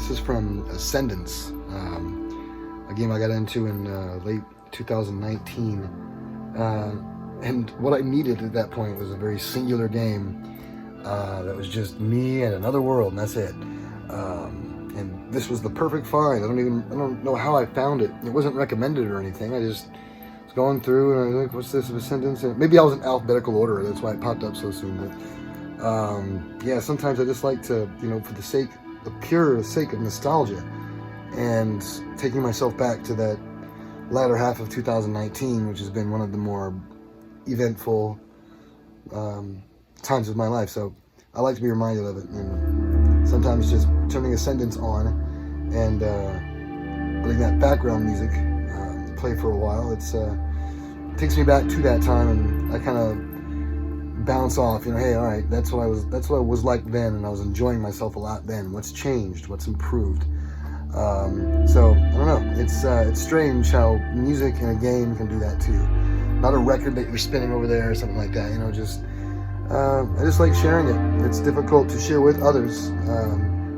This is from Ascendance, a game I got into in late 2019. And what I needed at that point was a very singular game that was just me and another world, and that's it. And this was the perfect find. I don't know how I found it. It wasn't recommended or anything. I just was going through and I was like, what's this, Ascendance? And maybe I was in alphabetical order, that's why it popped up so soon. But yeah, sometimes I just like to, for the pure sake of nostalgia and taking myself back to that latter half of 2019, which has been one of the more eventful times of my life. So I like to be reminded of it, and sometimes just turning Ascendance on and letting that background music play for a while. It takes me back to that time, and I kind of bounce off. Hey, all right, that's what I was like then, and I was enjoying myself a lot then. What's changed? What's improved? So I don't know. It's strange how music in a game can do that too. Not a record that you're spinning over there or something like that. I just like sharing it. It's difficult to share with others.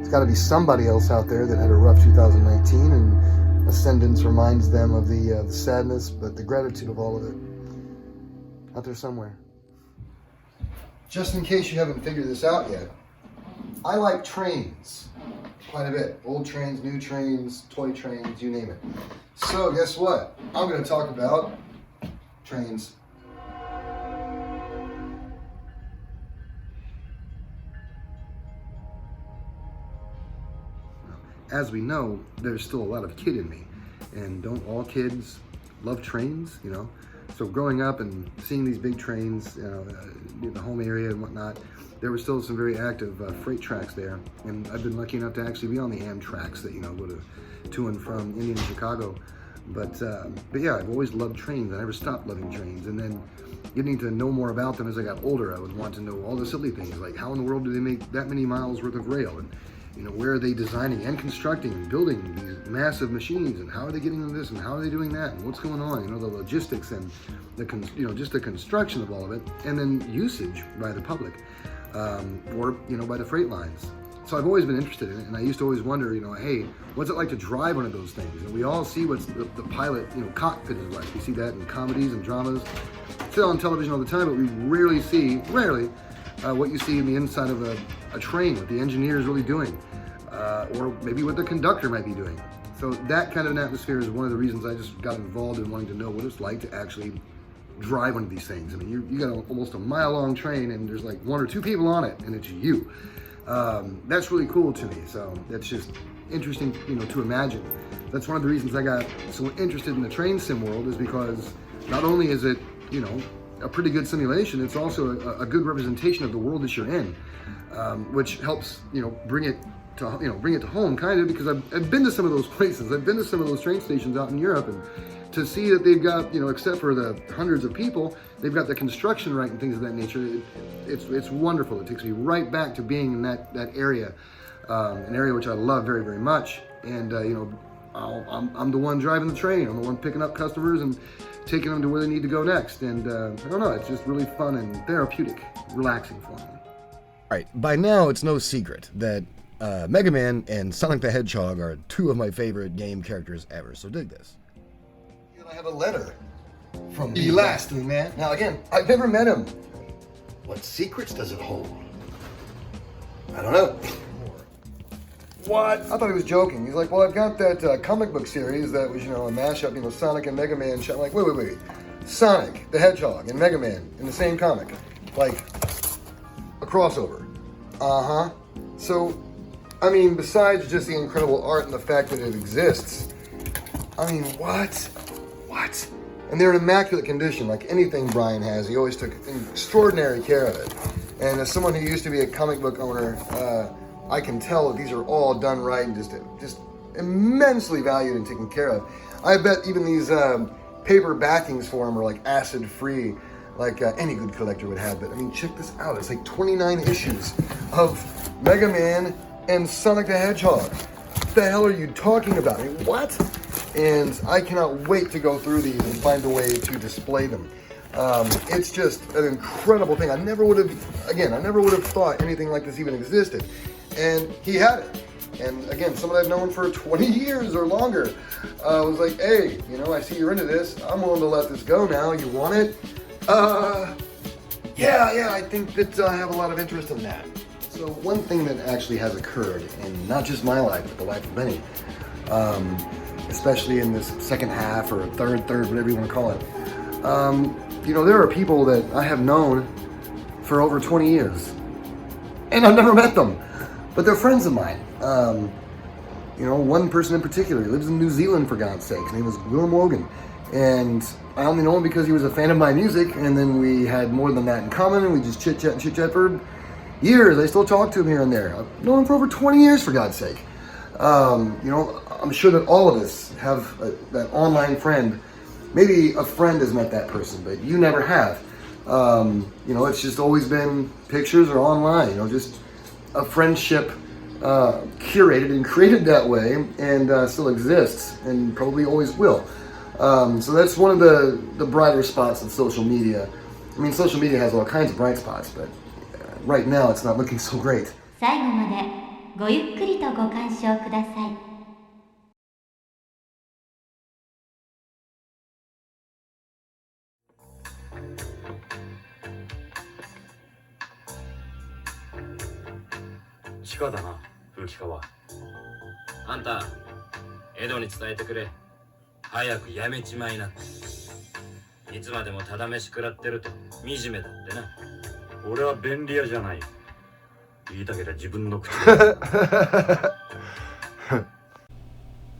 It's got to be somebody else out there that had a rough 2019, and Ascendance reminds them of the sadness, but the gratitude of all of it. Out there somewhere. Just in case you haven't figured this out yet, I like trains quite a bit. Old trains, new trains, toy trains, you name it. So guess what? I'm going to talk about trains. As we know, there's still a lot of kid in me, and don't all kids love trains, So growing up and seeing these big trains, in the home area and whatnot, there were still some very active freight tracks there, and I've been lucky enough to actually be on the Amtraks that go to and from Indy and Chicago. But yeah, I've always loved trains. I never stopped loving trains, and then getting to know more about them as I got older, I would want to know all the silly things like how in the world do they make that many miles worth of rail, and where are they designing and constructing and building these massive machines, and how are they getting them this, and how are they doing that, and what's going on, the logistics and just the construction of all of it, and then usage by the public, or by the freight lines. So I've always been interested in it, and I used to always wonder, hey, what's it like to drive one of those things? And we all see what's the pilot, cockpit is like. We see that in comedies and dramas. It's on television all the time, but we rarely see what you see in the inside of a train, what the engineer is really doing, or maybe what the conductor might be doing. So that kind of an atmosphere is one of the reasons I just got involved in wanting to know what it's like to actually drive one of these things. I mean, you got almost a mile-long train, and there's like one or two people on it, and it's you. That's really cool to me. So that's just interesting, to imagine. That's one of the reasons I got so interested in the train sim world, is because not only is it, a pretty good simulation, it's also a good representation of the world that you're in, which helps, bring it to home, kind of, because I've been to some of those places. I've been to some of those train stations out in Europe, and to see that they've got, except for the hundreds of people, they've got the construction right and things of that nature. It's wonderful. It takes me right back to being in that area, an area which I love very, very much. And I'm the one driving the train. I'm the one picking up customers and taking them to where they need to go next. And I don't know, it's just really fun and therapeutic, relaxing for me. All right, by now it's no secret that Mega Man and Sonic the Hedgehog are two of my favorite game characters ever, so dig this. I have a letter from the last man. Now again, I've never met him. What secrets does it hold? I don't know. What? I thought he was joking. He's like, well, I've got that comic book series that was, a mashup, Sonic and Mega Man. I'm like, wait. Sonic the Hedgehog and Mega Man in the same comic. Like, a crossover. Uh-huh. So, I mean, besides just the incredible art and the fact that it exists, I mean, what? And they're in immaculate condition, like anything Brian has. He always took extraordinary care of it. And as someone who used to be a comic book owner, I can tell that these are all done right and just immensely valued and taken care of. I bet even these paper backings for them are like acid-free, like any good collector would have. But I mean, check this out. It's like 29 issues of Mega Man and Sonic the Hedgehog. What the hell are you talking about? I mean, what? And I cannot wait to go through these and find a way to display them. It's just an incredible thing. I never would have thought anything like this even existed. And he had it. And again, someone I've known for 20 years or longer was like, hey, you know, I see you're into this. I'm willing to let this go now. You want it? Yeah, I think that I have a lot of interest in that. So one thing that actually has occurred in not just my life, but the life of many, especially in this second half or third, whatever you want to call it. You know, there are people that I have known for over 20 years, and I've never met them, but they're friends of mine. You know, one person in particular, he lives in New Zealand, for God's sake. His name was Willem Wogan, and I only know him because he was a fan of my music, and then we had more than that in common, and we just chit-chat for years. I still talk to him here and there. I've known him for over 20 years, for God's sake. You know, I'm sure that all of us have that online friend. Maybe a friend has met that person, but you never have. You know, it's just always been pictures or online, you know, just a friendship curated and created that way, and still exists and probably always will. So that's one of the brighter spots of social media. I mean, social media has all kinds of bright spots, but right now it's not looking so great. 最後までごゆっくりとご鑑賞ください。地下だな、風紀課は。あんた、江戸に伝えてくれ。早くやめちまいな。いつまでもただ飯食らってると惨めだってな。俺は便利屋じゃない。言いたけりゃ自分の口で。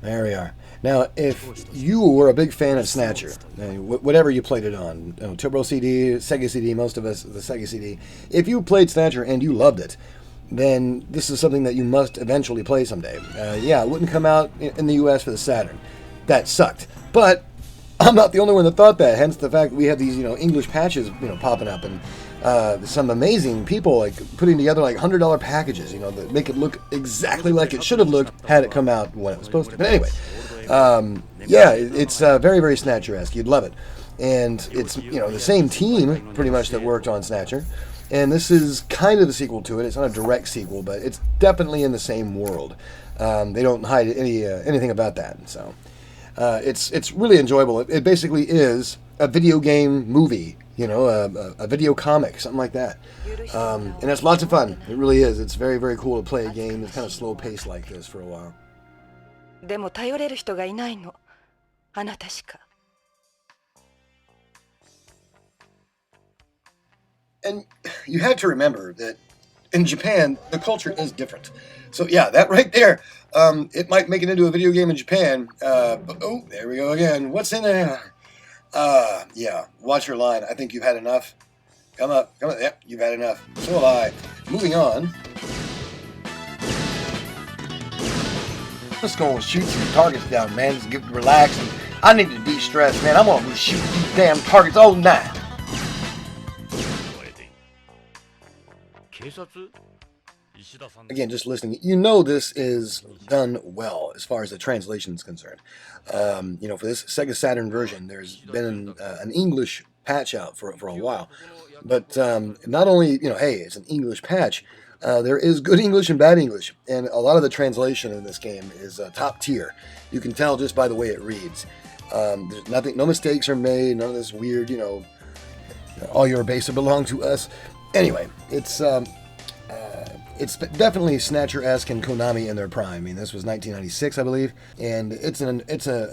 There we are. Now, if you were a big fan of Snatcher, whatever you played it on, you know, Turbo CD, Sega CD, most of us, the Sega CD, if you played Snatcher and you loved it, then this is something that you must eventually play someday. Yeah, it wouldn't come out in the US for the Saturn. That sucked. But I'm not the only one that thought that, hence the fact that we have these, you know, English patches, you know, popping up, and some amazing people like putting together like $100 packages, you know, that make it look exactly like it should have looked had it come out when it was supposed to. But anyway, yeah, it's very, very Snatcher-esque. You'd love it. And it's, you know, the same team pretty much that worked on Snatcher. And this is kind of the sequel to it. It's not a direct sequel, but it's definitely in the same world. They don't hide anything about that. So it's really enjoyable. It basically is a video game movie, you know, a video comic, something like that. And it's lots of fun. It really is. It's very, very cool to play a game that's kind of slow paced like this for a while. でも頼れる人がいないの。あなたしか。And you have to remember that in Japan, the culture is different. So yeah, that right there, it might make it into a video game in Japan. But, oh, there we go again. What's in there? Yeah, watch your line. I think you've had enough. Come up. Yep, you've had enough. So have I. Moving on. Let's go and shoot some targets down, man. Just relax. And I need to de-stress, man. I'm gonna shoot these damn targets all night. Again, just listening, you know this is done well as far as the translation is concerned. You know, for this Sega Saturn version, there's been an English patch out for a while. But not only, you know, hey, it's an English patch, there is good English and bad English. And a lot of the translation in this game is top tier. You can tell just by the way it reads. There's nothing, no mistakes are made, none of this weird, you know, all your base belong to us. Anyway, it's definitely Snatcher-esque and Konami in their prime. I mean, this was 1996, I believe, and it's an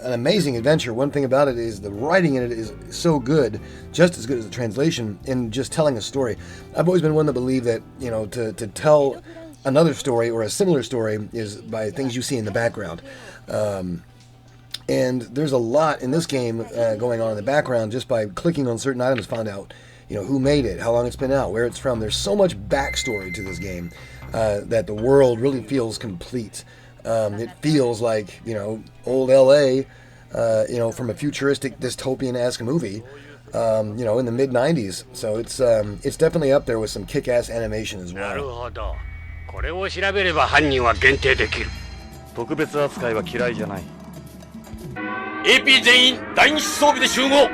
amazing adventure. One thing about it is the writing in it is so good, just as good as the translation, in just telling a story. I've always been one to believe that, you know, to tell another story or a similar story is by things you see in the background. And there's a lot in this game going on in the background just by clicking on certain items, find out, you know, who made it, how long it's been out, where it's from. There's so much backstory to this game that the world really feels complete. It feels like, you know, old LA, you know, from a futuristic dystopian-esque movie, you know, in the mid-90s. So it's definitely up there with some kick-ass animation as well. これを調べれば犯人は限定できる。特別扱いは嫌いじゃない。AP 全員第二装備で集合。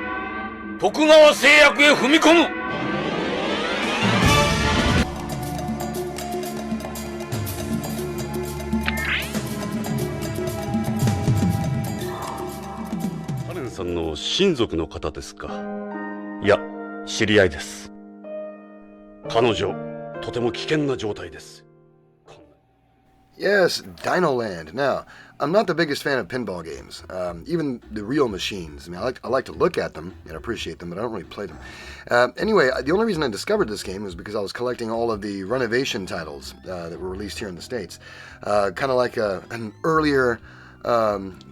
徳川製薬へ踏み込む。んの親族の方ですか？いや、知り合いです。彼女、とても危険な状態です。Yes, Dino Land. Now, I'm not the biggest fan of pinball games, even the real machines. I mean, I like to look at them and appreciate them, but I don't really play them. Anyway, the only reason I discovered this game was because I was collecting all of the Renovation titles that were released here in the States. Kind of like an earlier,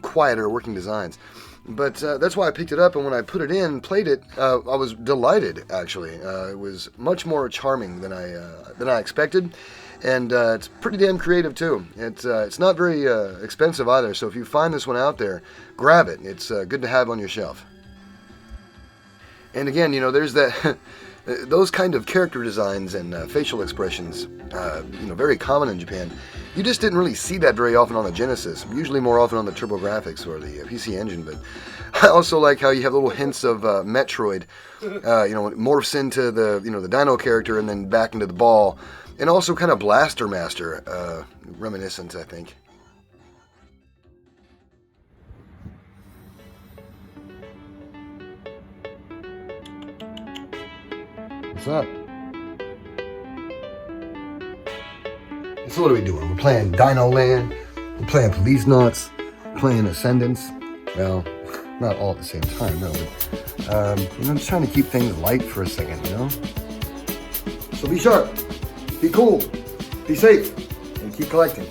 quieter working designs. But that's why I picked it up, and when I put it in, played it, I was delighted, actually. It was much more charming than I expected. And it's pretty damn creative too. It's not very expensive either, so if you find this one out there, grab it. It's good to have on your shelf. And again, there's that those kind of character designs and facial expressions, very common in Japan. You just didn't really see that very often on the Genesis. Usually more often on the TurboGrafx or the PC Engine. But I also like how you have little hints of Metroid. It morphs into the the Dino character and then back into the ball. And also kind of Blaster Master reminiscent, I think. What's up? So what are we doing? We're playing Dino Land, we're playing Policenauts, we're playing Ascendance. Well, not all at the same time, no. But, I'm just trying to keep things light for a second, So be sharp. Be cool, be safe, and keep collecting.